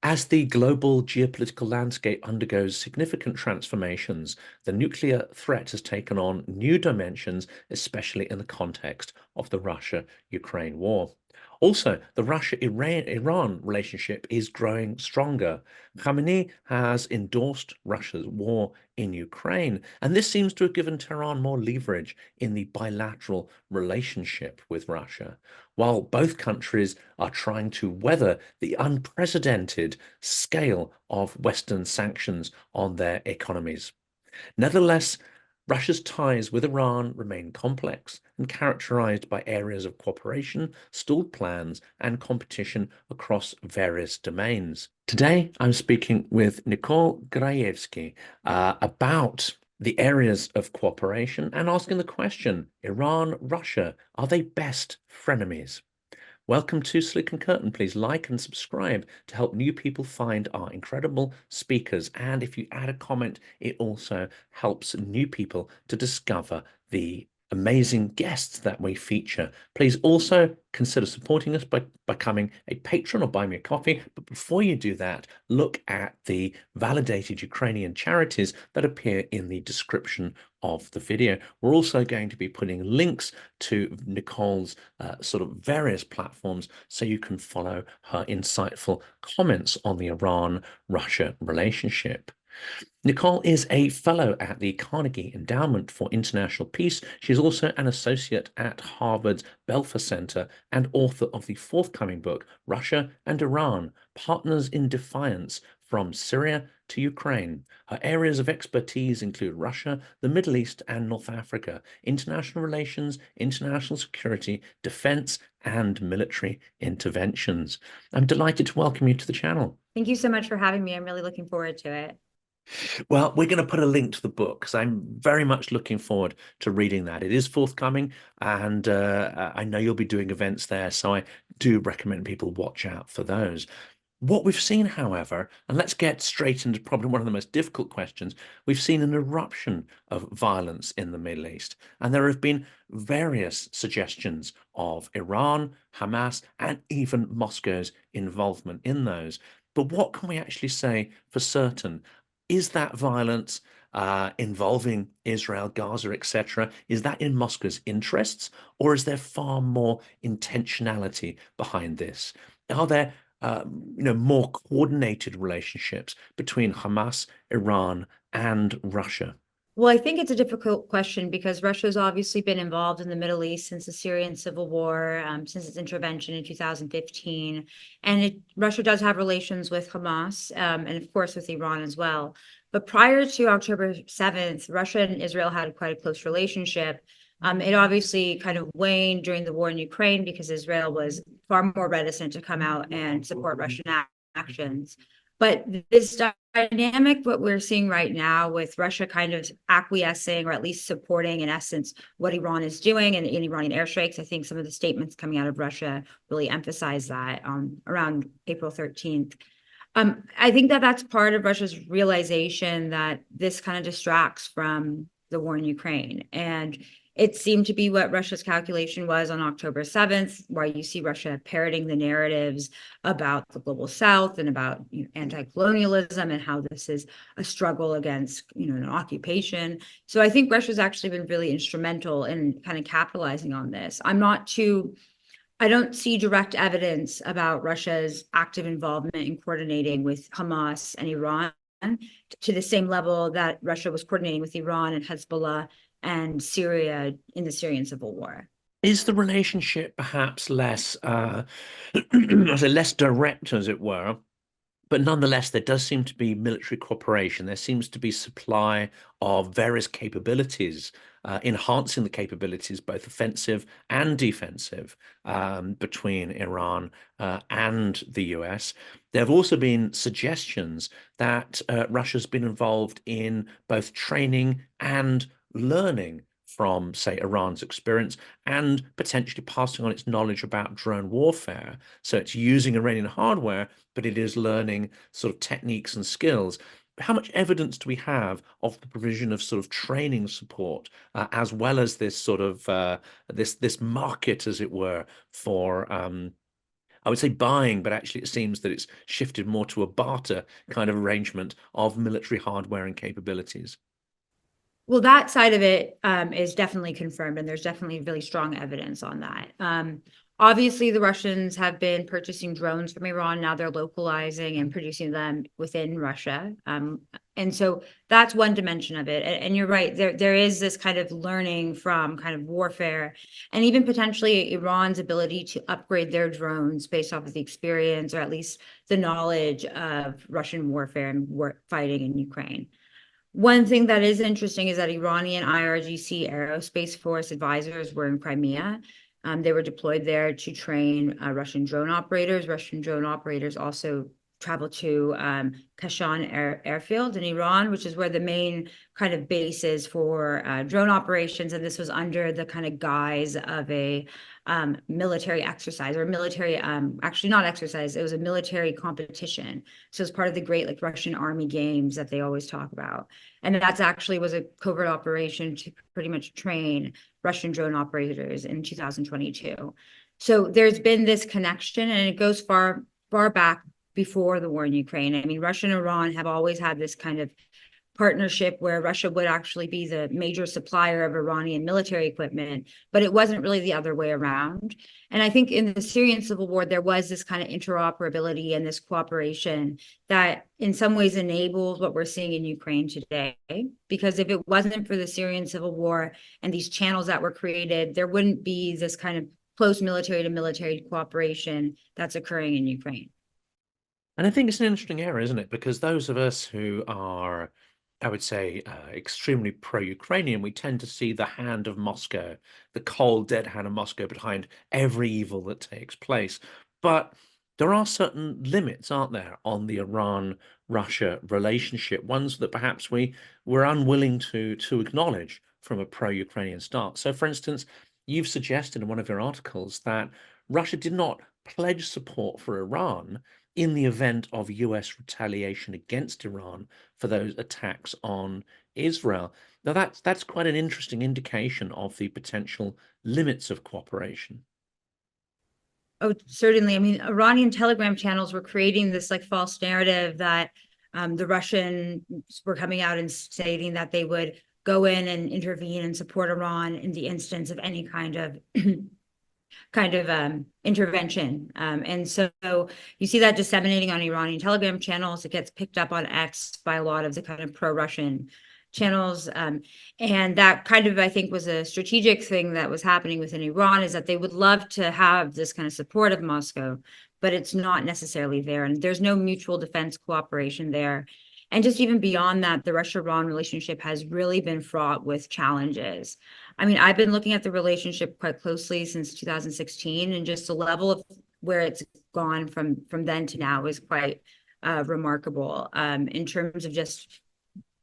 As the global geopolitical landscape undergoes significant transformations, the nuclear threat has taken on new dimensions, especially in the context of the Russia-Ukraine war. Also, the Russia-Iran relationship is growing stronger. Khamenei has endorsed Russia's war in Ukraine, and this seems to have given Tehran more leverage in the bilateral relationship with Russia, while both countries are trying to weather the unprecedented scale of Western sanctions on their economies. Nevertheless, Russia's ties with Iran remain complex and characterized by areas of cooperation, stalled plans, and competition across various domains. Today, I'm speaking with Nicole Grajewski about the areas of cooperation and asking the question, Iran, Russia, are they best frenemies? Welcome to Slick and Curtain. Please like and subscribe to help new people find our incredible speakers. And if you add a comment, it also helps new people to discover the amazing guests that we feature. Please also consider supporting us by becoming a patron or buy me a coffee. But before you do that, look at the validated Ukrainian charities that appear in the description of the video. We're also going to be putting links to Nicole's sort of various platforms so you can follow her insightful comments on the Iran-Russia relationship. Nicole is a fellow at the Carnegie Endowment for International Peace. She's also an associate at Harvard's Belfer Center and author of the forthcoming book, Russia and Iran, Partners in Defiance, From Syria to Ukraine. Her areas of expertise include Russia, the Middle East, and North Africa, international relations, international security, defense, and military interventions. I'm delighted to welcome you to the channel. Thank you so much for having me. I'm really looking forward to it. Well, we're going to put a link to the book because I'm very much looking forward to reading that. It is forthcoming, and I know you'll be doing events there, so I do recommend people watch out for those. What we've seen, however, and let's get straight into probably one of the most difficult questions, we've seen an eruption of violence in the Middle East, and there have been various suggestions of Iran, Hamas, and even Moscow's involvement in those. But what can we actually say for certain? Is that violence involving Israel, Gaza, etc., is that in Moscow's interests, or is there far more intentionality behind this? Are there more coordinated relationships between Hamas, Iran, and Russia? Well, I think it's a difficult question because Russia's obviously been involved in the Middle East since the Syrian civil war, since its intervention in 2015. And Russia does have relations with Hamas and, of course, with Iran as well. But prior to October 7th, Russia and Israel had quite a close relationship. It obviously kind of waned during the war in Ukraine because Israel was far more reticent to come out and support Russian actions. But this dynamic, what we're seeing right now with Russia kind of acquiescing or at least supporting, in essence, what Iran is doing and in Iranian airstrikes, I think some of the statements coming out of Russia really emphasize that around April 13th. I think that that's part of Russia's realization that this kind of distracts from the war in Ukraine. And it seemed to be what Russia's calculation was on October 7th, where you see Russia parroting the narratives about the global South and about anti-colonialism and how this is a struggle against an occupation. So I think Russia's actually been really instrumental in kind of capitalizing on this. I don't see direct evidence about Russia's active involvement in coordinating with Hamas and Iran to the same level that Russia was coordinating with Iran and Hezbollah and Syria in the Syrian civil war. Is the relationship perhaps less, less direct, as it were? But nonetheless, there does seem to be military cooperation. There seems to be supply of various capabilities, enhancing the capabilities, both offensive and defensive, between Iran and the US. There have also been suggestions that Russia's been involved in both training and learning from, say, Iran's experience and potentially passing on its knowledge about drone warfare. So it's using Iranian hardware, but it is learning sort of techniques and skills. How much evidence do we have of the provision of sort of training support, as well as this sort of this market, as it were, for I would say buying, but actually it seems that it's shifted more to a barter kind of arrangement of military hardware and capabilities. Well, that side of it is definitely confirmed, and there's definitely really strong evidence on that. Obviously, the Russians have been purchasing drones from Iran. Now they're localizing and producing them within Russia. And so that's one dimension of it. And you're right, there is this kind of learning from kind of warfare, and even potentially Iran's ability to upgrade their drones based off of the experience, or at least the knowledge of Russian warfare and fighting in Ukraine. One thing that is interesting is that Iranian IRGC Aerospace Force advisors were in Crimea. They were deployed there to train Russian drone operators. Russian drone operators also traveled to Kashan airfield in Iran, which is where the main kind of base is for drone operations. And this was under the kind of guise of a military exercise, or military, actually not exercise, it was a military competition. So it's part of the great like Russian army games that they always talk about. And that's actually was a covert operation to pretty much train Russian drone operators in 2022. So there's been this connection, and it goes far, far back before the war in Ukraine. I mean, Russia and Iran have always had this kind of partnership where Russia would actually be the major supplier of Iranian military equipment, but it wasn't really the other way around. And I think in the Syrian civil war, there was this kind of interoperability and this cooperation that in some ways enabled what we're seeing in Ukraine today. Because if it wasn't for the Syrian civil war and these channels that were created, there wouldn't be this kind of close military to military cooperation that's occurring in Ukraine. And I think it's an interesting area, isn't it? Because those of us who are, I would say, extremely pro-Ukrainian, we tend to see the hand of Moscow, the cold, dead hand of Moscow behind every evil that takes place. But there are certain limits, aren't there, on the Iran-Russia relationship, ones that perhaps we were unwilling to acknowledge from a pro-Ukrainian start. So, for instance, you've suggested in one of your articles that Russia did not pledge support for Iran in the event of US retaliation against Iran for those attacks on Israel. Now, that's quite an interesting indication of the potential limits of cooperation. Oh, certainly. I mean, Iranian Telegram channels were creating this like false narrative that the Russians were coming out and stating that they would go in and intervene and support Iran in the instance of any kind of intervention. And so you see that disseminating on Iranian Telegram channels. It gets picked up on X by a lot of the kind of pro-Russian channels. And that kind of, I think, was a strategic thing that was happening within Iran, is that they would love to have this kind of support of Moscow, but it's not necessarily there. And there's no mutual defense cooperation there. And just even beyond that, the Russia-Iran relationship has really been fraught with challenges. I mean, I've been looking at the relationship quite closely since 2016, and just the level of where it's gone from then to now is quite remarkable in terms of just,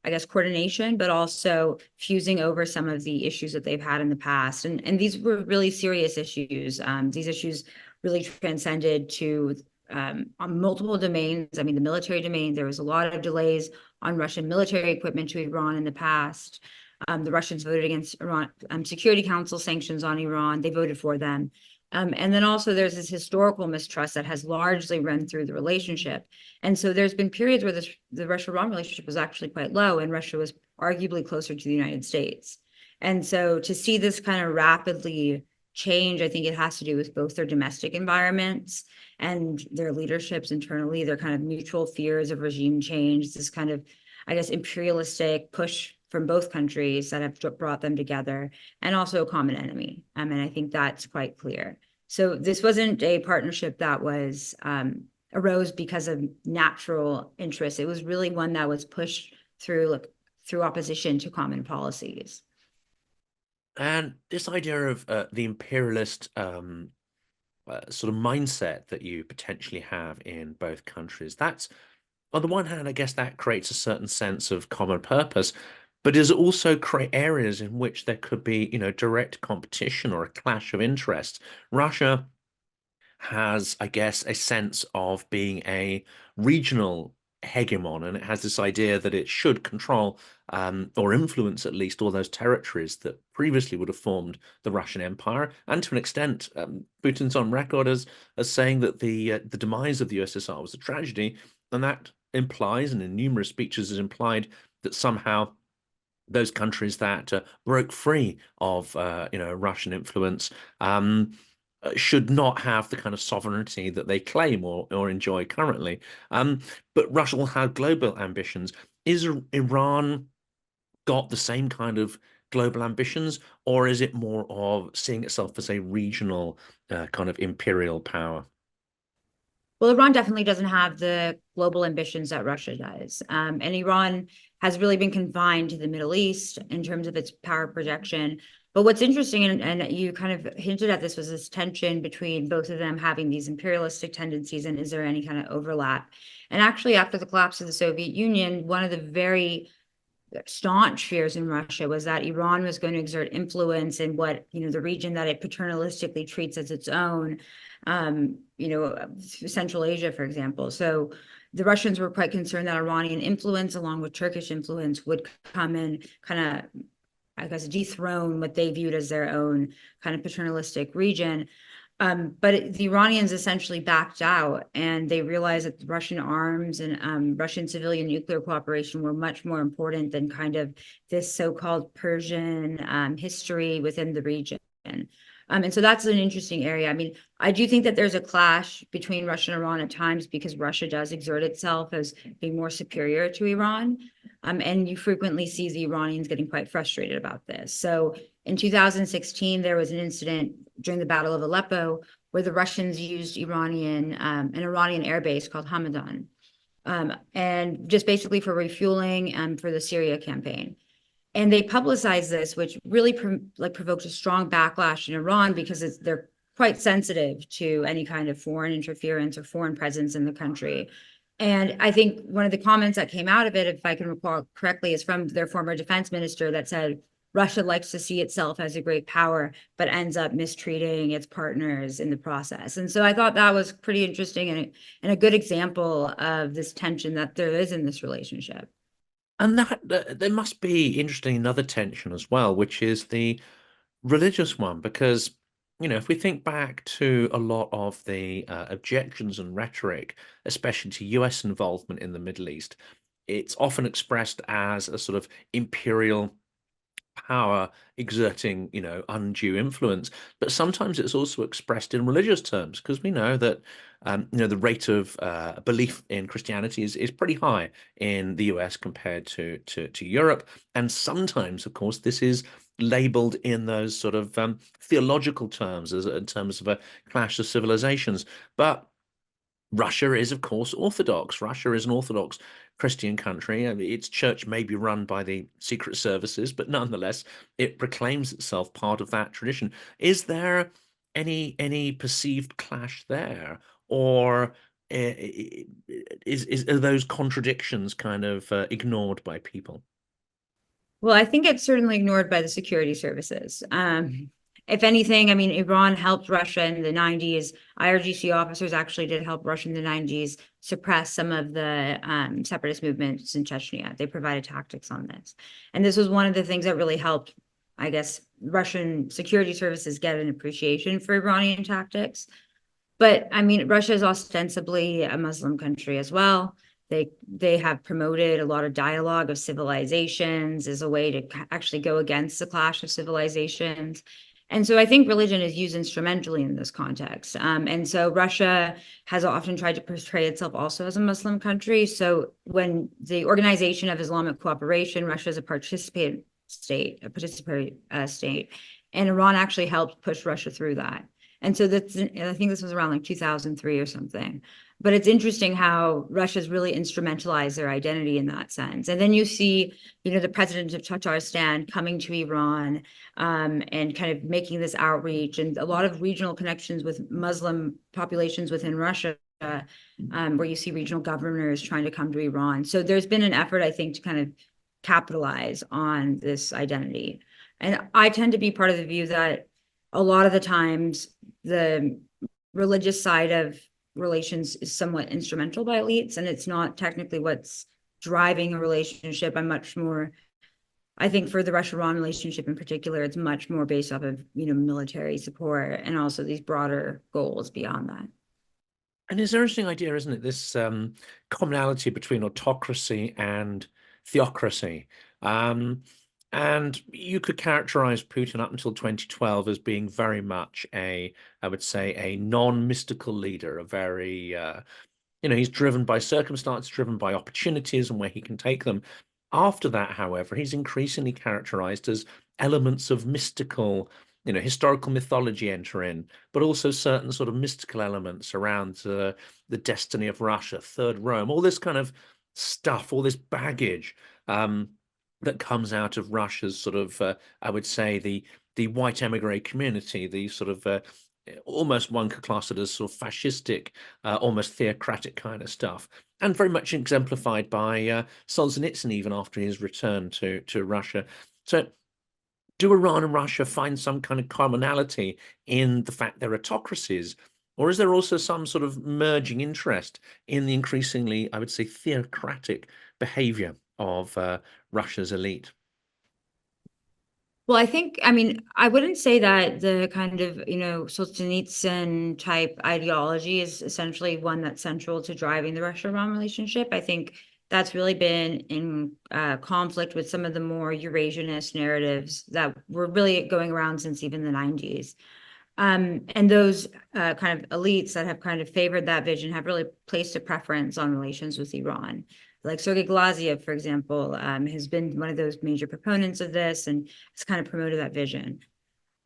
I guess, coordination, but also fusing over some of the issues that they've had in the past. And these were really serious issues. These issues really transcended to on multiple domains. I mean, the military domain, there was a lot of delays on Russian military equipment to Iran in the past. The Russians voted against Iran Security Council sanctions on Iran. They voted for them. And then also there's this historical mistrust that has largely run through the relationship. And so there's been periods where the Russia-Iran relationship was actually quite low, and Russia was arguably closer to the United States. And so to see this kind of rapidly change, I think it has to do with both their domestic environments and their leaderships internally, their kind of mutual fears of regime change, this kind of, I guess, imperialistic push from both countries that have brought them together, and also a common enemy. And I think that's quite clear. So this wasn't a partnership that was arose because of natural interests. It was really one that was pushed through opposition to common policies. And this idea of the imperialist sort of mindset that you potentially have in both countries, that's, on the one hand, I guess that creates a certain sense of common purpose, but does it also create areas in which there could be, direct competition or a clash of interests? Russia has, I guess, a sense of being a regional hegemon, and it has this idea that it should control or influence at least all those territories that previously would have formed the Russian Empire. And to an extent, Putin's on record as saying that the demise of the USSR was a tragedy, and that implies, and in numerous speeches has implied, that somehow those countries that broke free of Russian influence should not have the kind of sovereignty that they claim or enjoy currently. But Russia will have global ambitions. Is Iran got the same kind of global ambitions, or is it more of seeing itself as a regional kind of imperial power? Well, Iran definitely doesn't have the global ambitions that Russia does. And Iran has really been confined to the Middle East in terms of its power projection. But what's interesting, and you kind of hinted at this, was this tension between both of them having these imperialistic tendencies, and is there any kind of overlap? And actually, after the collapse of the Soviet Union, one of the very staunch fears in Russia was that Iran was going to exert influence in what, the region that it paternalistically treats as its own, Central Asia, for example. So the Russians were quite concerned that Iranian influence, along with Turkish influence, would come and kind of, I guess, dethrone what they viewed as their own kind of paternalistic region. But the Iranians essentially backed out, and they realized that the Russian arms and Russian civilian nuclear cooperation were much more important than kind of this so-called Persian history within the region. And so that's an interesting area. I mean, I do think that there's a clash between Russia and Iran at times, because Russia does exert itself as being more superior to Iran. And you frequently see the Iranians getting quite frustrated about this. So in 2016, there was an incident during the Battle of Aleppo where the Russians used an Iranian airbase called Hamadan, and just basically for refueling for the Syria campaign. And they publicized this, which really provoked a strong backlash in Iran, because they're quite sensitive to any kind of foreign interference or foreign presence in the country. And I think one of the comments that came out of it, if I can recall correctly, is from their former defense minister that said, Russia likes to see itself as a great power, but ends up mistreating its partners in the process. And so I thought that was pretty interesting and a good example of this tension that there is in this relationship. And that there must be interesting another tension as well, which is the religious one, because if we think back to a lot of the objections and rhetoric, especially to US involvement in the Middle East, it's often expressed as a sort of imperial power exerting, undue influence. But sometimes it's also expressed in religious terms, because we know that, the rate of belief in Christianity is pretty high in the US compared to Europe. And sometimes, of course, this is labeled in those sort of theological terms, as in terms of a clash of civilizations. But Russia is, of course, Orthodox. Russia is an Orthodox Christian country. I mean, its church may be run by the secret services, but nonetheless, it proclaims itself part of that tradition. Is there any perceived clash there, or are those contradictions kind of ignored by people? Well, I think it's certainly ignored by the security services. If anything, I mean, Iran helped Russia in the 90s. IRGC officers actually did help Russia in the 90s suppress some of the separatist movements in Chechnya. They provided tactics on this. And this was one of the things that really helped, I guess, Russian security services get an appreciation for Iranian tactics. But I mean, Russia is ostensibly a Muslim country as well. They have promoted a lot of dialogue of civilizations as a way to actually go against the clash of civilizations. And so I think religion is used instrumentally in this context. And so Russia has often tried to portray itself also as a Muslim country. So when the Organization of Islamic Cooperation, Russia is a participatory state, and Iran actually helped push Russia through that. And so I think this was around like 2003 or something. But it's interesting how Russia's really instrumentalized their identity in that sense. And then you see, the president of Tatarstan coming to Iran and kind of making this outreach, and a lot of regional connections with Muslim populations within Russia, where you see regional governors trying to come to Iran. So there's been an effort, I think, to kind of capitalize on this identity. And I tend to be part of the view that a lot of the times the religious side of relations is somewhat instrumental by elites, and it's not technically what's driving a relationship. I think for the Russia-Iran relationship in particular, it's much more based off of, military support and also these broader goals beyond that. And it's an interesting idea, isn't it? This commonality between autocracy and theocracy. And you could characterize Putin up until 2012 as being very much I would say, a non-mystical leader, a very, he's driven by circumstance, driven by opportunities and where he can take them. After that, however, he's increasingly characterized as elements of mystical, historical mythology enter in, but also certain sort of mystical elements around the destiny of Russia, Third Rome, all this kind of stuff, all this baggage that comes out of Russia's sort of, I would say, the white emigre community, the sort of almost one could class it as sort of fascistic, almost theocratic kind of stuff, and very much exemplified by Solzhenitsyn even after his return to Russia. So do Iran and Russia find some kind of commonality in the fact they're autocracies, or is there also some sort of merging interest in the increasingly, I would say, theocratic behavior of Russia's elite? Well, I wouldn't say that the kind of, Solzhenitsyn type ideology is essentially one that's central to driving the Russia-Iran relationship. I think that's really been in conflict with some of the more Eurasianist narratives that were really going around since even the 90s. And those kind of elites that have kind of favored that vision have really placed a preference on relations with Iran. Like Sergei Glaziev, for example, has been one of those major proponents of this and has kind of promoted that vision.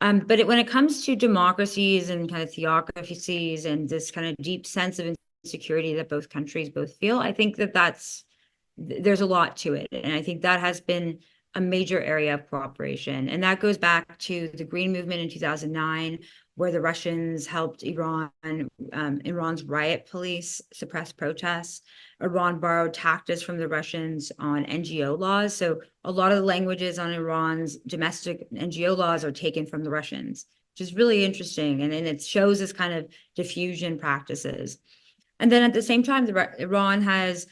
But when it comes to democracies and kind of theocracies and this kind of deep sense of insecurity that both countries both feel, I think there's a lot to it. And I think that has been a major area of cooperation. And that goes back to the Green Movement in 2009, where the Russians helped Iran's riot police suppress protests. Iran borrowed tactics from the Russians on NGO laws. So a lot of the languages on Iran's domestic NGO laws are taken from the Russians, which is really interesting. And it shows this kind of diffusion practices. And then at the same time, Iran has,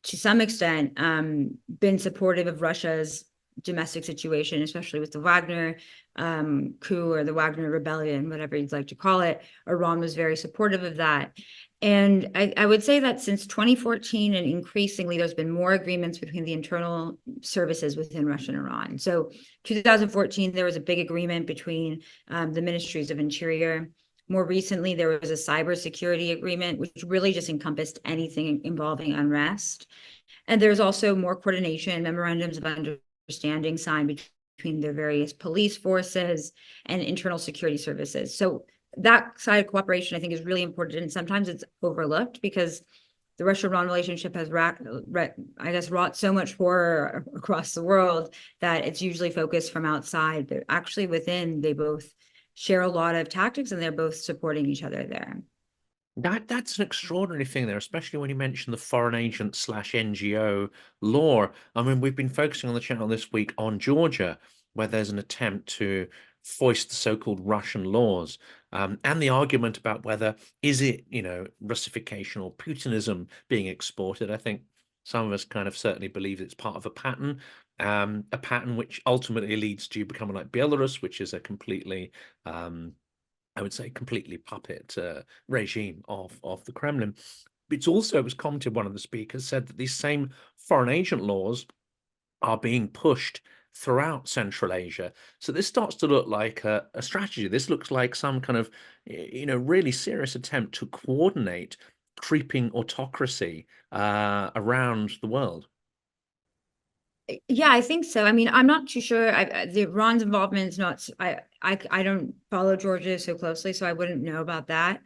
to some extent, been supportive of Russia's domestic situation, especially with the Wagner coup or the Wagner rebellion, whatever you'd like to call it. Iran was very supportive of that. And I would say that since 2014 and increasingly, there's been more agreements between the internal services within Russia and Iran. So 2014, there was a big agreement between the ministries of interior. More recently, there was a cybersecurity agreement, which really just encompassed anything involving unrest. And there's also more coordination, memorandums of understanding signed between their various police forces and internal security services. So that side of cooperation, I think, is really important. And sometimes it's overlooked because the Russia-Iran relationship has, wrought so much horror across the world that it's usually focused from outside. But actually within, they both share a lot of tactics and they're both supporting each other there. That's an extraordinary thing there, especially when you mention the foreign agent / NGO law. I mean, we've been focusing on the channel this week on Georgia, where there's an attempt to foist the so-called Russian laws, and the argument about whether is it, Russification or Putinism being exported. I think some of us kind of certainly believe it's part of a pattern which ultimately leads to becoming like Belarus, which is a completely I would say, completely puppet regime of the Kremlin. It was commented, one of the speakers said that these same foreign agent laws are being pushed throughout Central Asia. So this starts to look like a strategy. This looks like some kind of, really serious attempt to coordinate creeping autocracy around the world. Yeah, I think so. I mean, I'm not too sure. The Iran's involvement is not. I don't follow Georgia so closely, so I wouldn't know about that.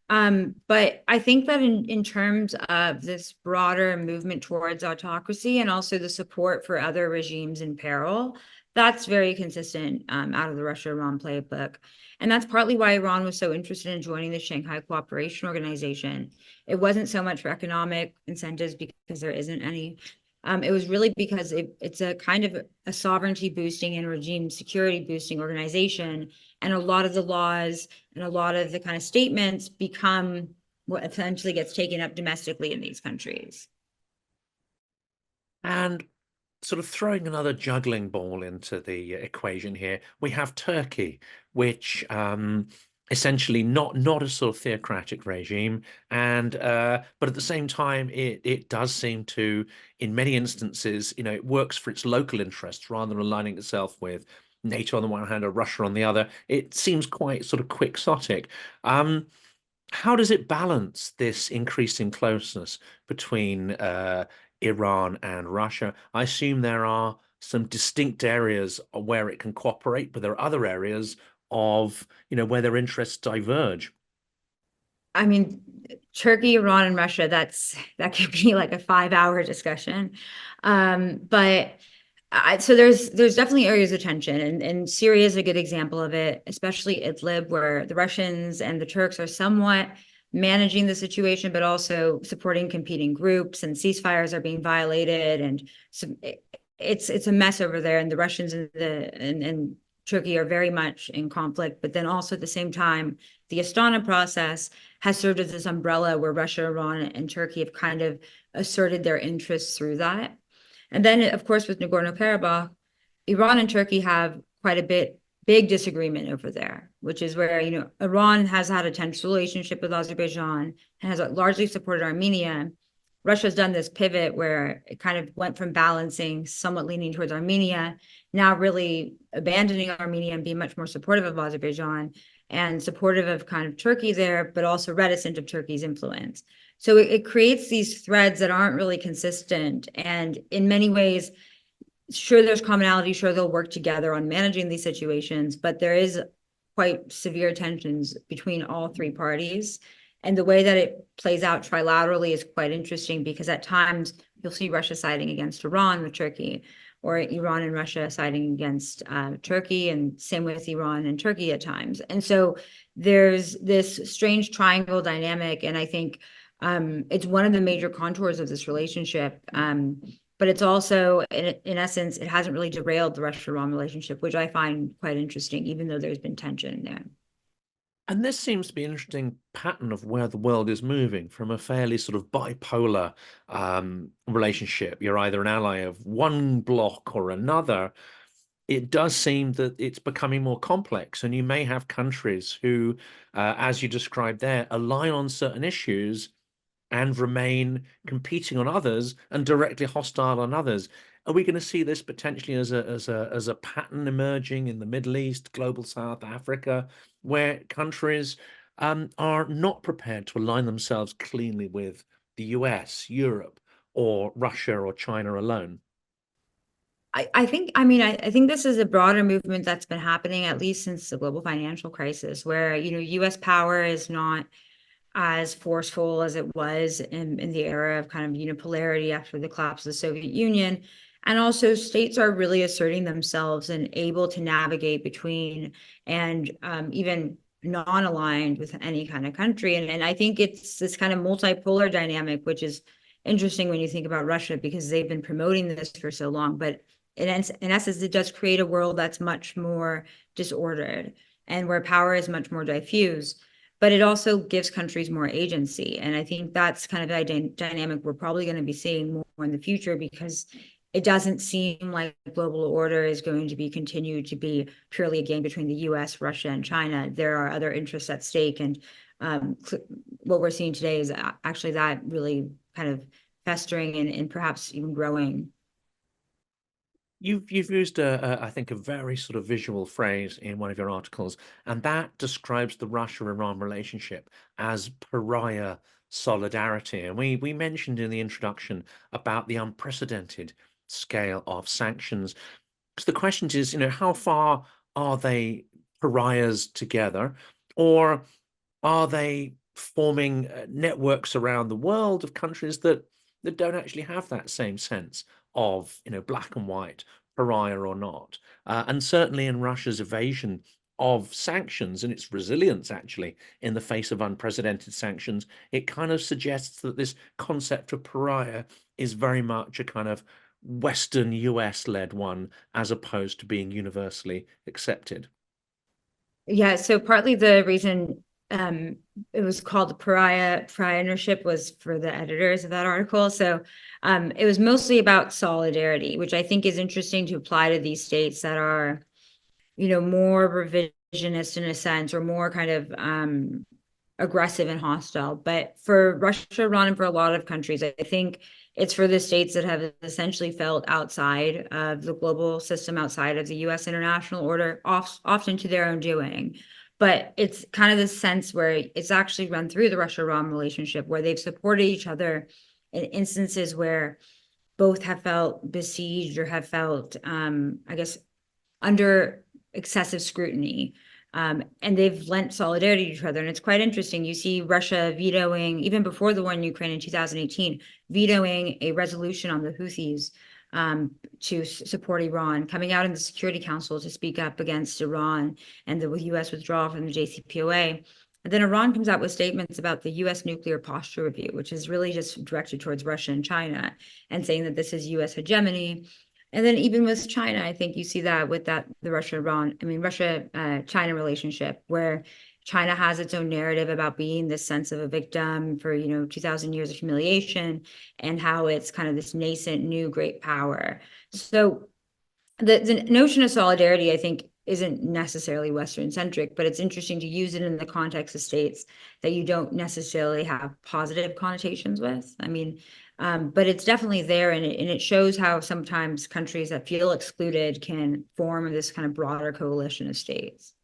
But I think that in terms of this broader movement towards autocracy and also the support for other regimes in peril, that's very consistent out of the Russia-Iran playbook. And that's partly why Iran was so interested in joining the Shanghai Cooperation Organization. It wasn't so much for economic incentives because there isn't any. It was really because it's a kind of a sovereignty boosting and regime security boosting organization. And a lot of the laws and a lot of the kind of statements become what essentially gets taken up domestically in these countries. And sort of throwing another juggling ball into the equation here, we have Turkey, which essentially not a sort of theocratic regime, and but at the same time, it does seem to, in many instances, it works for its local interests rather than aligning itself with NATO on the one hand or Russia on the other. It seems quite sort of quixotic. How does it balance this increasing closeness between Iran and Russia? I assume there are some distinct areas where it can cooperate, but there are other areas of, where their interests diverge. I mean, Turkey, Iran, and Russia, that could be like a 5-hour discussion. But so there's definitely areas of tension, and Syria is a good example of it, especially Idlib, where the Russians and the Turks are somewhat managing the situation, but also supporting competing groups, and ceasefires are being violated, and so it's a mess over there. And the Russians and Turkey are very much in conflict, but then also at the same time, the Astana process has served as this umbrella where Russia, Iran, and Turkey have kind of asserted their interests through that. And then, of course, with Nagorno-Karabakh, Iran and Turkey have quite a big disagreement over there, which is where, Iran has had a tense relationship with Azerbaijan and has largely supported Armenia. Russia's done this pivot where it kind of went from balancing, somewhat leaning towards Armenia, now really abandoning Armenia and being much more supportive of Azerbaijan and supportive of kind of Turkey there, but also reticent of Turkey's influence. So it creates these threads that aren't really consistent. And in many ways, sure, there's commonality, sure, they'll work together on managing these situations, but there is quite severe tensions between all three parties. And the way that it plays out trilaterally is quite interesting, because at times you'll see Russia siding against Iran with Turkey, or Iran and Russia siding against Turkey, and same with Iran and Turkey at times. And so there's this strange triangle dynamic, and I think it's one of the major contours of this relationship. But it's also, in essence, it hasn't really derailed the Russia-Iran relationship, which I find quite interesting, even though there's been tension there. And this seems to be an interesting pattern of where the world is moving from a fairly sort of bipolar relationship. You're either an ally of one bloc or another. It does seem that it's becoming more complex, and you may have countries who, as you described there, align on certain issues and remain competing on others and directly hostile on others. Are we going to see this potentially as a pattern emerging in the Middle East, global South Africa, where countries are not prepared to align themselves cleanly with the US, Europe, or Russia or China alone? I think, I mean, I think this is a broader movement that's been happening at least since the global financial crisis, where, US power is not as forceful as it was in the era of kind of unipolarity after the collapse of the Soviet Union. And also states are really asserting themselves and able to navigate between and even non-aligned with any kind of country. And I think it's this kind of multipolar dynamic, which is interesting when you think about Russia, because they've been promoting this for so long. But in essence, it does create a world that's much more disordered and where power is much more diffuse. But it also gives countries more agency. And I think that's kind of a dynamic we're probably going to be seeing more in the future, because it doesn't seem like global order is going to be continued to be purely a game between the US, Russia, and China. There are other interests at stake. And what we're seeing today is actually that really kind of festering and perhaps even growing. You've used I think a very sort of visual phrase in one of your articles, and that describes the Russia-Iran relationship as pariah solidarity. And we mentioned in the introduction about the unprecedented scale of sanctions. So the question is, how far are they pariahs together, or are they forming networks around the world of countries that don't actually have that same sense of, black and white, pariah or not? And certainly in Russia's evasion of sanctions and its resilience, actually, in the face of unprecedented sanctions, it kind of suggests that this concept of pariah is very much a kind of Western US-led one, as opposed to being universally accepted. Yeah, so partly the reason it was called the Pariah Pioneership, was for the editors of that article. So it was mostly about solidarity, which I think is interesting to apply to these states that are, more revisionist in a sense, or more kind of aggressive and hostile. But for Russia, Iran, and for a lot of countries, I think it's for the states that have essentially felt outside of the global system, outside of the US international order, often to their own doing. But it's kind of this sense where it's actually run through the Russia-Iran relationship, where they've supported each other in instances where both have felt besieged or have felt, I guess, under excessive scrutiny. And they've lent solidarity to each other. And it's quite interesting. You see Russia vetoing, even before the war in Ukraine in 2018, vetoing a resolution on the Houthis to support Iran, coming out in the Security Council to speak up against Iran and the US withdrawal from the JCPOA. And then Iran comes out with statements about the US nuclear posture review, which is really just directed towards Russia and China, and saying that this is US hegemony. And then even with China, I think you see that with the Russia-China relationship, where China has its own narrative about being this sense of a victim for, 2000 years of humiliation, and how it's kind of this nascent new great power. So the notion of solidarity, I think, isn't necessarily Western centric, but it's interesting to use it in the context of states that you don't necessarily have positive connotations with. But it's definitely there, and it shows how sometimes countries that feel excluded can form this kind of broader coalition of states.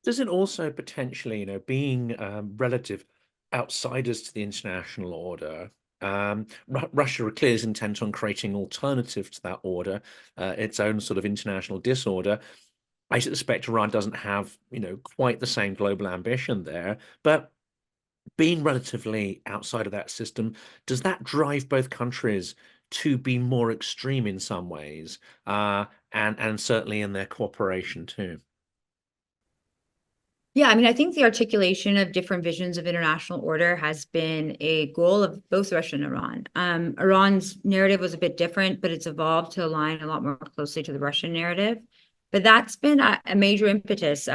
Does it also potentially, being relative outsiders to the international order, Russia clearly is intent on creating alternative to that order, its own sort of international disorder. I suspect Iran doesn't have, quite the same global ambition there, but being relatively outside of that system, does that drive both countries to be more extreme in some ways, and certainly in their cooperation too? Yeah, I think the articulation of different visions of international order has been a goal of both Russia and Iran. Iran's narrative was a bit different, but it's evolved to align a lot more closely to the Russian narrative. But that's been a major impetus.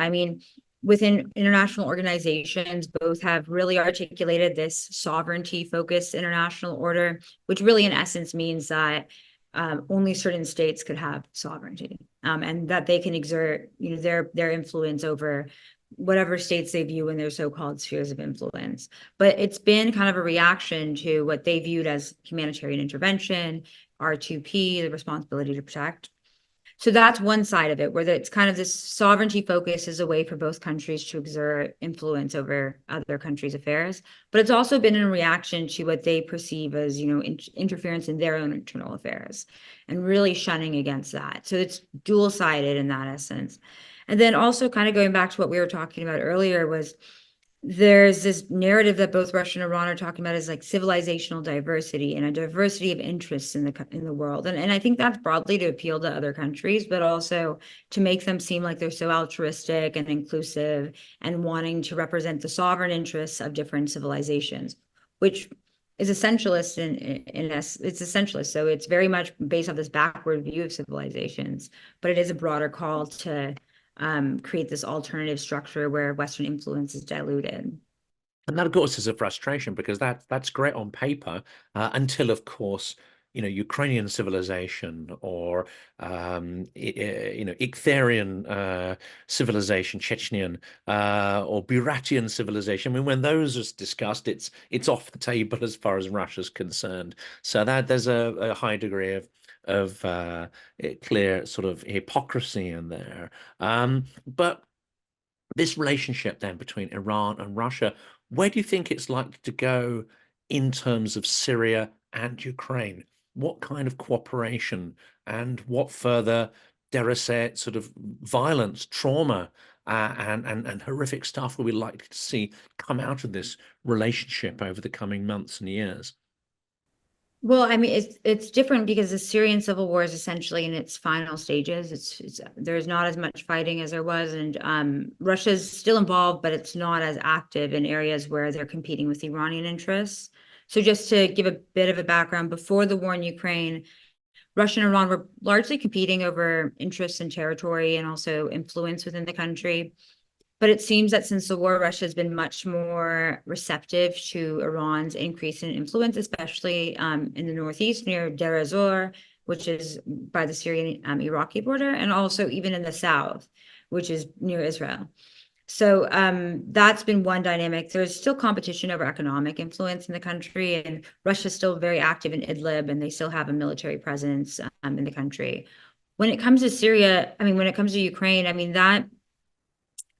Within international organizations, both have really articulated this sovereignty-focused international order, which really, in essence, means that only certain states could have sovereignty, and that they can exert, their influence over whatever states they view in their so-called spheres of influence. But it's been kind of a reaction to what they viewed as humanitarian intervention, R2P, the responsibility to protect. So that's one side of it, where it's kind of this sovereignty focus is a way for both countries to exert influence over other countries' affairs. But it's also been in reaction to what they perceive as, interference in their own internal affairs, and really shunning against that. So it's dual-sided in that essence. And then also kind of going back to what we were talking about earlier, was there's this narrative that both Russia and Iran are talking about, is like civilizational diversity and a diversity of interests in the world. And I think that's broadly to appeal to other countries, but also to make them seem like they're so altruistic and inclusive and wanting to represent the sovereign interests of different civilizations, which is essentialist it's essentialist. So it's very much based off this backward view of civilizations, but it is a broader call to create this alternative structure where Western influence is diluted. And that, of course, is a frustration, because that's great on paper, until, of course, Ukrainian civilization, or Ictharian civilization, Chechnyan, or Buratian civilization. When those are discussed, it's off the table as far as Russia's concerned. So that there's a high degree of clear sort of hypocrisy in there. But this relationship then between Iran and Russia, where do you think it's likely to go in terms of Syria and Ukraine? What kind of cooperation and what further, dare I say it, sort of violence, trauma, and horrific stuff will we likely to see come out of this relationship over the coming months and years? Well, it's different because the Syrian civil war is essentially in its final stages. There's not as much fighting as there was, and Russia's still involved, but it's not as active in areas where they're competing with Iranian interests. So just to give a bit of a background, before the war in Ukraine, Russia and Iran were largely competing over interests and territory, and also influence within the country. But it seems that since the war, Russia has been much more receptive to Iran's increase in influence, especially in the northeast near Deir ez-Zor, which is by the Syrian Iraqi border, and also even in the south, which is near Israel. So that's been one dynamic. There's still competition over economic influence in the country, and Russia's still very active in Idlib, and they still have a military presence in the country. When it comes to Syria, I mean, when it comes to Ukraine,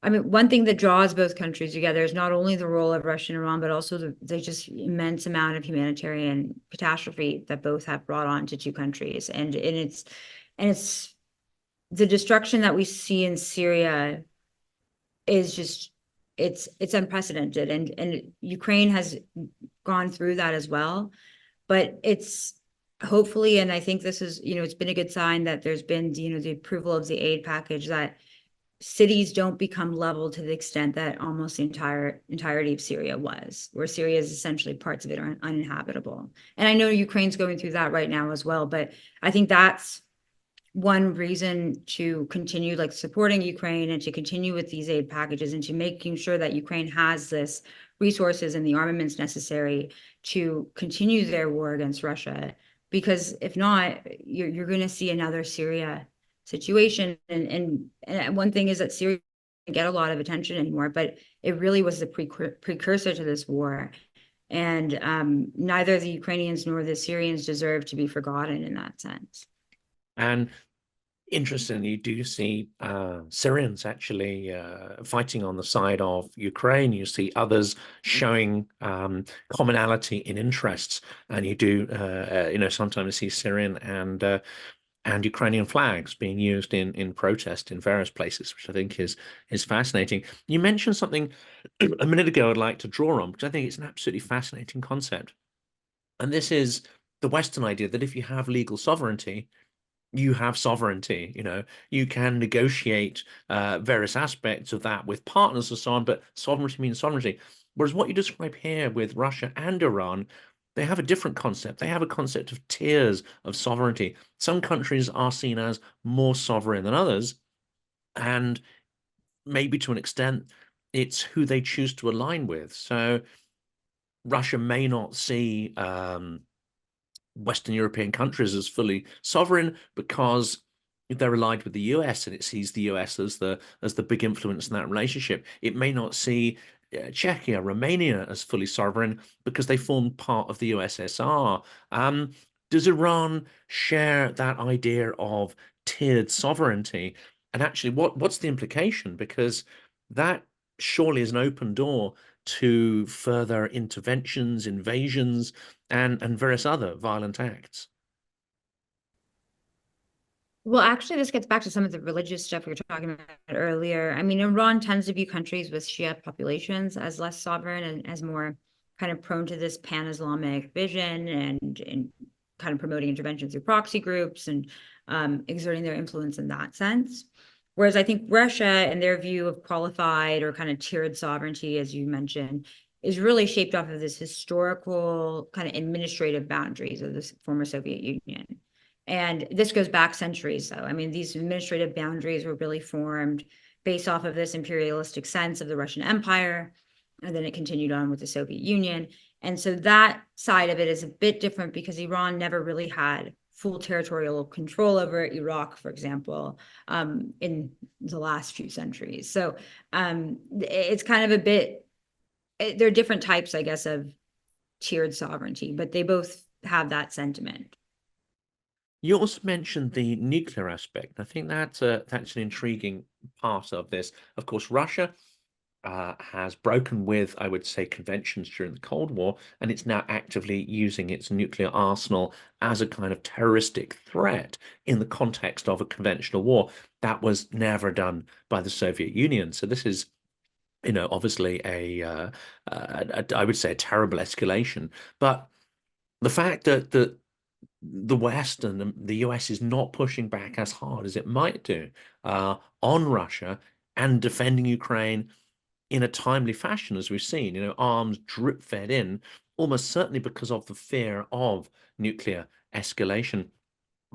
one thing that draws both countries together is not only the role of Russia and Iran, but also the just immense amount of humanitarian catastrophe that both have brought on to two countries. And it's the destruction that we see in Syria is just it's unprecedented, and Ukraine has gone through that as well. But it's hopefully, and I think this is, it's been a good sign that there's been, the approval of the aid package, that cities don't become leveled to the extent that almost the entirety of Syria was, where Syria is essentially parts of it are uninhabitable. And I know Ukraine's going through that right now as well, but I think that's one reason to continue supporting Ukraine and to continue with these aid packages and to making sure that Ukraine has this resources and the armaments necessary to continue their war against Russia. Because if not, you're going to see another Syria situation. And one thing is that Syria doesn't get a lot of attention anymore, but it really was the precursor to this war. And neither the Ukrainians nor the Syrians deserve to be forgotten in that sense. And interestingly, do you see Syrians actually fighting on the side of Ukraine? You see others showing commonality in interests, and you do, sometimes see Syrian and Ukrainian flags being used in protest in various places, which I think is fascinating. You mentioned something a minute ago I'd like to draw on, because I think it's an absolutely fascinating concept. And this is the Western idea that if you have legal sovereignty, you have sovereignty. You can negotiate various aspects of that with partners and so on, but sovereignty means sovereignty. Whereas what you describe here with Russia and Iran, they have a different concept. They have a concept of tiers of sovereignty. Some countries are seen as more sovereign than others, and maybe to an extent, it's who they choose to align with. So Russia may not see Western European countries as fully sovereign because they're allied with the US, and it sees the US as the big influence in that relationship. It may not see Czechia, Romania as fully sovereign because they formed part of the USSR. Does Iran share that idea of tiered sovereignty? And actually, what's the implication? Because that surely is an open door to further interventions, invasions, and various other violent acts. Well, actually, this gets back to some of the religious stuff we were talking about earlier. I mean, Iran tends to view countries with Shia populations as less sovereign and as more kind of prone to this pan-Islamic vision and kind of promoting intervention through proxy groups and exerting their influence in that sense. Whereas I think Russia and their view of qualified or kind of tiered sovereignty, as you mentioned, is really shaped off of this historical kind of administrative boundaries of the former Soviet Union. And this goes back centuries, though. I mean, these administrative boundaries were really formed based off of this imperialistic sense of the Russian Empire, and then it continued on with the Soviet Union. And so that side of it is a bit different because Iran never really had full territorial control over Iraq, for example, in the last few centuries. So it's kind of a bit, there are different types, I guess, of tiered sovereignty, but they both have that sentiment. You also mentioned the nuclear aspect. I think that's an intriguing part of this. Of course, Russia has broken with, I would say, conventions during the Cold War, and it's now actively using its nuclear arsenal as a kind of terroristic threat in the context of a conventional war. That was never done by the Soviet Union. So this is, obviously I would say a terrible escalation. But the fact that the West and the US is not pushing back as hard as it might do on Russia and defending Ukraine in a timely fashion, as we've seen, arms drip fed in, almost certainly because of the fear of nuclear escalation.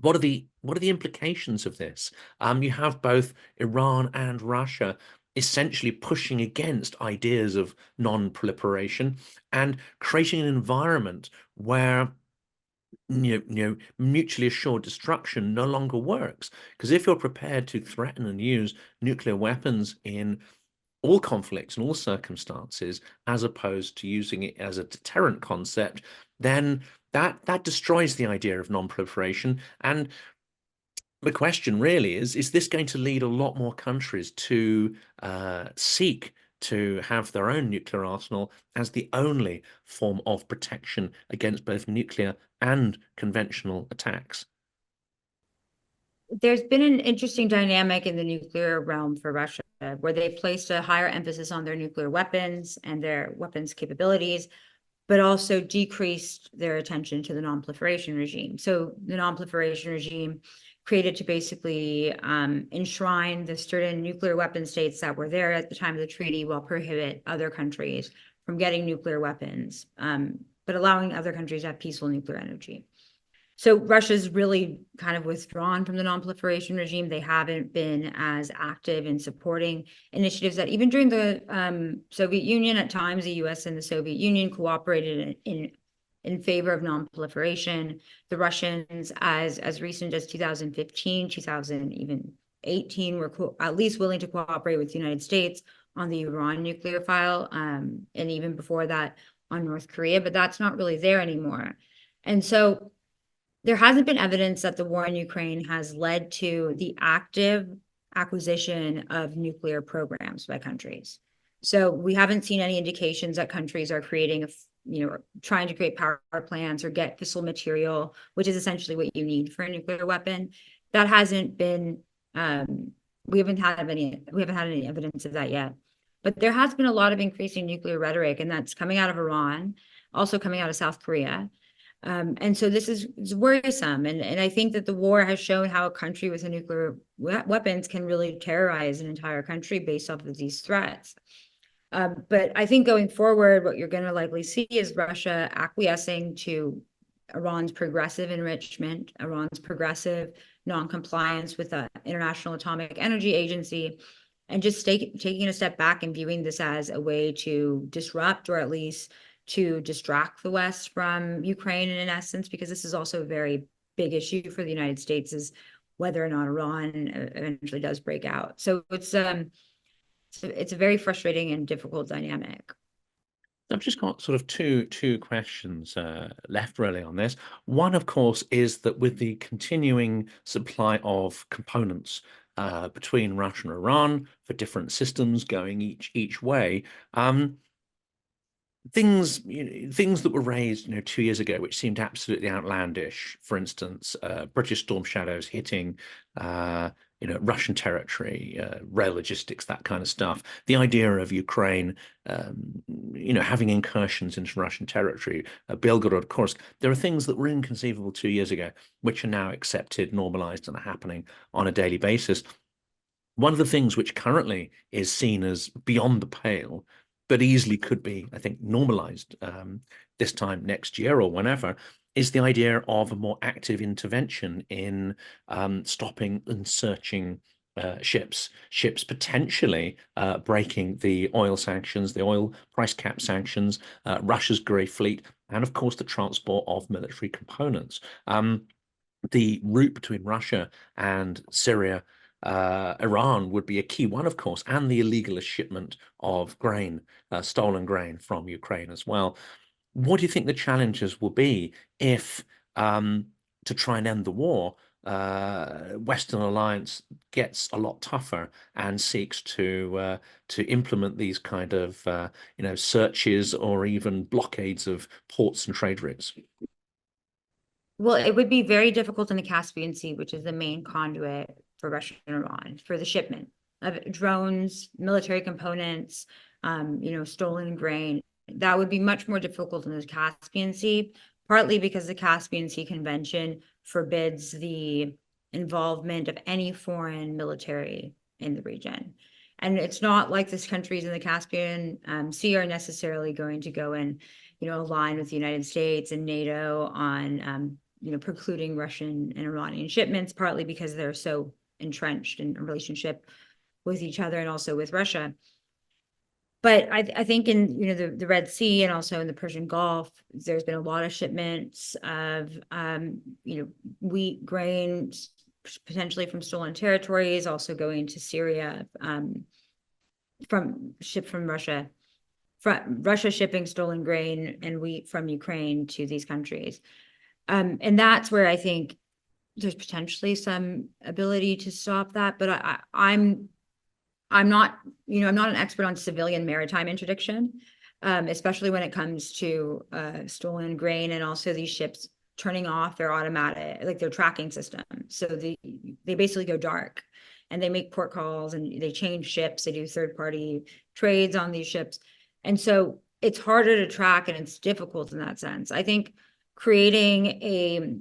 What are the implications of this? You have both Iran and Russia essentially pushing against ideas of non-proliferation and creating an environment where mutually assured destruction no longer works. Because if you're prepared to threaten and use nuclear weapons in all conflicts and all circumstances, as opposed to using it as a deterrent concept, then that destroys the idea of non-proliferation. And the question really is this going to lead a lot more countries to seek to have their own nuclear arsenal as the only form of protection against both nuclear and conventional attacks? There's been an interesting dynamic in the nuclear realm for Russia, where they placed a higher emphasis on their nuclear weapons and their weapons capabilities, but also decreased their attention to the non-proliferation regime. So the non-proliferation regime created to basically enshrine the certain nuclear weapon states that were there at the time of the treaty, while prohibit other countries from getting nuclear weapons, but allowing other countries to have peaceful nuclear energy. So Russia's really kind of withdrawn from the non-proliferation regime. They haven't been as active in supporting initiatives that even during the Soviet Union, at times the US and the Soviet Union cooperated in favor of non-proliferation. The Russians, as recent as 2015, 2018, were at least willing to cooperate with the United States on the Iran nuclear file, and even before that on North Korea, but that's not really there anymore. And so there hasn't been evidence that the war in Ukraine has led to the active acquisition of nuclear programs by countries. So we haven't seen any indications that countries are creating, trying to create power plants or get fissile material, which is essentially what you need for a nuclear weapon. That hasn't been, we haven't had any evidence of that yet. But there has been a lot of increasing nuclear rhetoric, and that's coming out of Iran, also coming out of South Korea. And so this is worrisome. And I think that the war has shown how a country with a nuclear weapons can really terrorize an entire country based off of these threats. But I think going forward, what you're going to likely see is Russia acquiescing to Iran's progressive enrichment, Iran's progressive non-compliance with the International Atomic Energy Agency, and just taking a step back and viewing this as a way to disrupt, or at least to distract the West from Ukraine in essence, because this is also a very big issue for the United States, is whether or not Iran eventually does break out. So it's a very frustrating and difficult dynamic. I've just got sort of two questions left really on this. One, of course, is that with the continuing supply of components between Russia and Iran for different systems going each way, things that were raised 2 years ago which seemed absolutely outlandish, for instance British Storm Shadows hitting Russian territory, rail logistics, that kind of stuff, the idea of Ukraine having incursions into Russian territory, Belgorod, Kursk, there are things that were inconceivable 2 years ago which are now accepted, normalized, and are happening on a daily basis. One of the things which currently is seen as beyond the pale, but easily could be, I think, normalized this time next year or whenever, is the idea of a more active intervention in stopping and searching ships potentially breaking the oil sanctions, the oil price cap sanctions, Russia's grey fleet, and of course the transport of military components. The route between Russia and Syria, Iran would be a key one, of course, and the illegal shipment of grain, stolen grain from Ukraine as well. What do you think the challenges will be if, to try and end the war, Western alliance gets a lot tougher and seeks to implement these kind of searches or even blockades of ports and trade routes? Well, it would be very difficult in the Caspian Sea, which is the main conduit for Russia and Iran, for the shipment of drones, military components, stolen grain. That would be much more difficult in the Caspian Sea, partly because the Caspian Sea Convention forbids the involvement of any foreign military in the region. And it's not like these countries in the Caspian Sea are necessarily going to go and, align with the United States and NATO on, precluding Russian and Iranian shipments, partly because they're so entrenched in a relationship with each other and also with Russia. But I think in, the Red Sea and also in the Persian Gulf, there's been a lot of shipments of, wheat, grain, potentially from stolen territories, also going to Syria, from Russia, from Russia shipping stolen grain and wheat from Ukraine to these countries. And that's where I think there's potentially some ability to stop that. But I'm not, I'm not an expert on civilian maritime interdiction, especially when it comes to stolen grain and also these ships turning off their automatic, like their tracking system. So they basically go dark and they make port calls and they change ships. They do third-party trades on these ships. And so it's harder to track and it's difficult in that sense. I think creating a,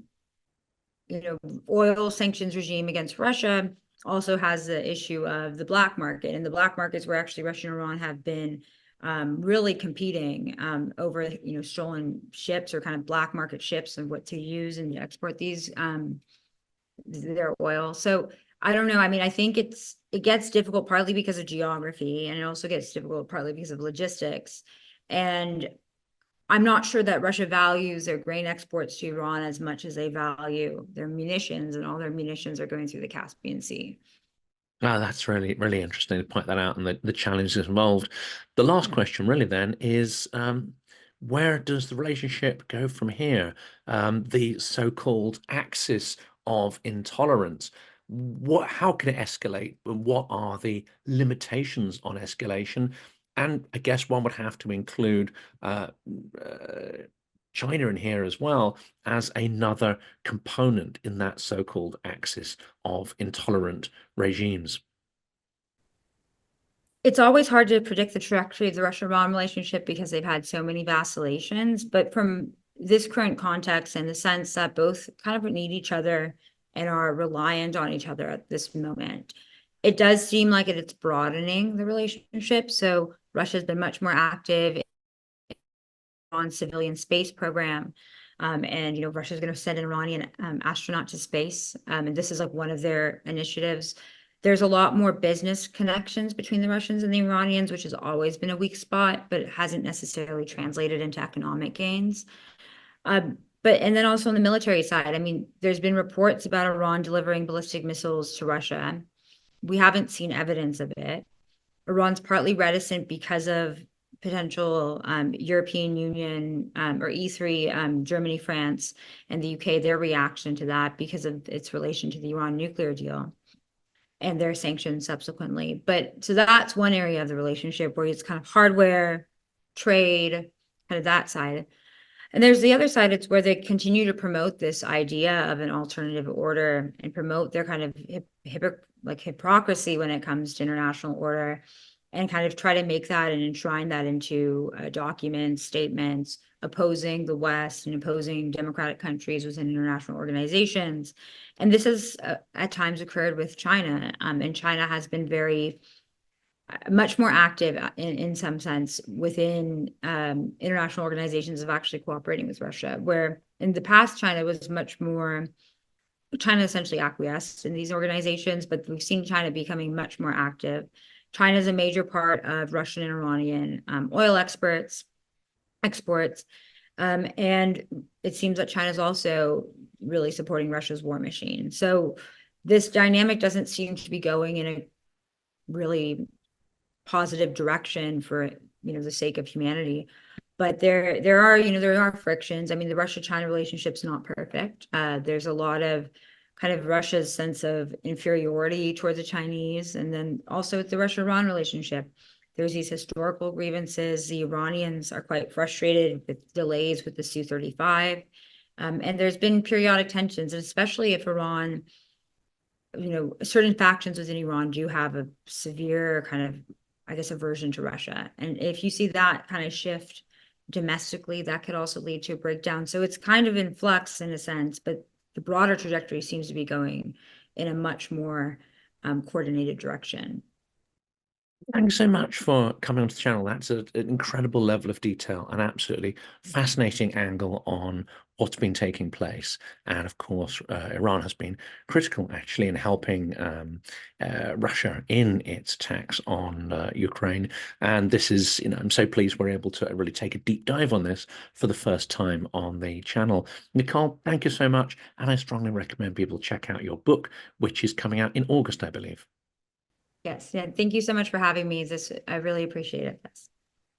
oil sanctions regime against Russia also has the issue of the black market, and the black markets where actually Russia and Iran have been really competing over, stolen ships or kind of black market ships and what to use and export these their oil. So I don't know. I mean, I think it gets difficult partly because of geography, and it also gets difficult partly because of logistics. And I'm not sure that Russia values their grain exports to Iran as much as they value their munitions, and all their munitions are going through the Caspian Sea. Oh, that's really, really interesting to point that out and the challenges involved. The last question really then is, where does the relationship go from here? The so-called axis of intolerance. How can it escalate? What are the limitations on escalation? And I guess one would have to include China in here as well as another component in that so-called axis of intolerant regimes. It's always hard to predict the trajectory of the Russia-Iran relationship because they've had so many vacillations. But from this current context and the sense that both kind of need each other and are reliant on each other at this moment, it does seem like it's broadening the relationship. So Russia's been much more active on civilian space program. And, Russia's going to send an Iranian astronaut to space. And this is like one of their initiatives. There's a lot more business connections between the Russians and the Iranians, which has always been a weak spot, but it hasn't necessarily translated into economic gains. And then also on the military side, I mean, there's been reports about Iran delivering ballistic missiles to Russia. We haven't seen evidence of it. Iran's partly reticent because of potential European Union or E3, Germany, France, and the UK, their reaction to that because of its relation to the Iran nuclear deal and their sanctions subsequently. But so that's one area of the relationship where it's kind of hardware, trade, kind of that side. And there's the other side, it's where they continue to promote this idea of an alternative order and promote their kind of hypocrisy when it comes to international order, and kind of try to make that and enshrine that into documents, statements, opposing the West and opposing democratic countries within international organizations. And this has at times occurred with China, and China has been very much more active in some sense within international organizations of actually cooperating with Russia, where in the past China essentially acquiesced in these organizations, but we've seen China becoming much more active. China is a major part of Russian and Iranian oil exports. And it seems that China is also really supporting Russia's war machine. So this dynamic doesn't seem to be going in a really positive direction for, the sake of humanity. But there are frictions. I mean, the Russia-China relationship's not perfect. There's a lot of kind of Russia's sense of inferiority towards the Chinese. And then also with the Russia-Iran relationship, there's these historical grievances. The Iranians are quite frustrated with delays with the Su-35. And there's been periodic tensions, and especially if Iran, certain factions within Iran do have a severe kind of, I guess, aversion to Russia. And if you see that kind of shift domestically, that could also lead to a breakdown. So it's kind of in flux in a sense, but the broader trajectory seems to be going in a much more coordinated direction. Thanks so much for coming onto the channel. That's an incredible level of detail, an absolutely fascinating angle on what's been taking place. And of course, Iran has been critical actually in helping Russia in its attacks on Ukraine. And this is, I'm so pleased we're able to really take a deep dive on this for the first time on the channel. Nicole, thank you so much. And I strongly recommend people check out your book, which is coming out in August, I believe. Yes, yeah. Thank you so much for having me. I really appreciate it. Yes.